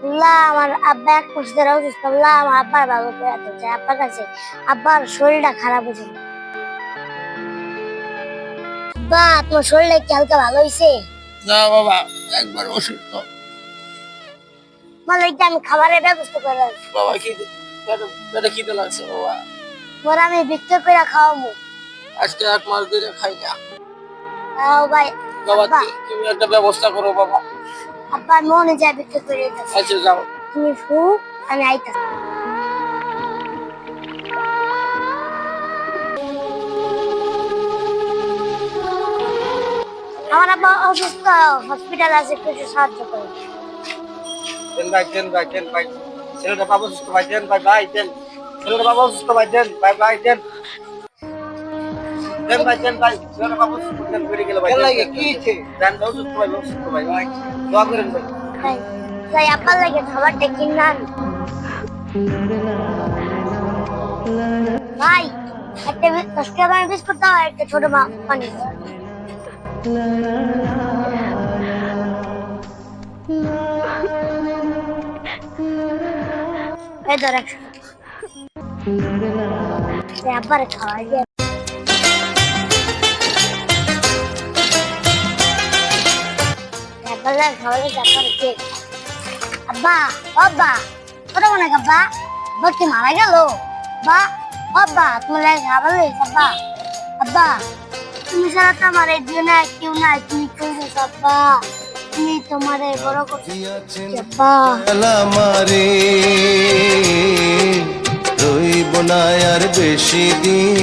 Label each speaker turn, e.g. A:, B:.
A: আল্লাহ আমার আব্বা এক মাস ধরে অসুস্থ। আল্লাহ আমার আব্বার ভালো করে চাই আব্বার কাছে। আব্বার শরীরটা খারাপ হয়েছে। আব্বা তোমার শরীরটা কি হালকা ভালো হয়েছে?
B: না বাবা, একবার অসুস্থ।
A: মানে আমি খাবারের ব্যবস্থা করে রাখছি।
B: বাবা পেটে খিদে লাগছে বাবা।
A: পরে আমি বিক্রি করে খাওয়াবো।
B: আজকে 1 মাস ধরে খাই না।
A: ভাই
B: বাবা
A: আব্বা
B: তুমি একটা ব্যবস্থা করো বাবা।
A: আব্বা আমি মনে যাই বিক্রি করে দিতেছি।
B: আচ্ছা যাও।
A: তুমি শু আমি আইতাছি। আমার আব্বা অসুস্থ, হসপিটাল আছে, কিছু সাহায্য করো।
B: দেন ভাই ছেলেটা বাবা অসুস্থ ভাই, দেন ভাই দেন। ছেলেটা বাবা অসুস্থ ভাই, দেন ভাই দেন। দেন ভাই ছেলেটা বাবা অসুস্থ, দেন বেরিয়ে গেল ভাই। দেন লাগে কি হইছে? দেন অসুস্থ ভাই দোয়া করেন ভাই।
A: তাই আব্বার লাগে খাবারটা কিনে আনি। ভাই একটা 10 টাকা বিস্কুট দাও, একটা ছোট পানি দাও। এই ধর 100 টাকা। আব্বার খাওয়াই দিয়ে আব্বার খাওয়ালে আব্বার কে? আব্বা আব্বা কোথাও মনে আব্বা ভর্তি মারা গেল। বা আব্বা তোমার খাবার লইছ আব্বা। আব্বা তুমি ছাড়া তো আমার এই দুনিয়া কেউ নাই। তুমি কেউ আব্বা, তুমি তোমার বড় করছো আব্বা।
C: রইব না আর বেশি দিন।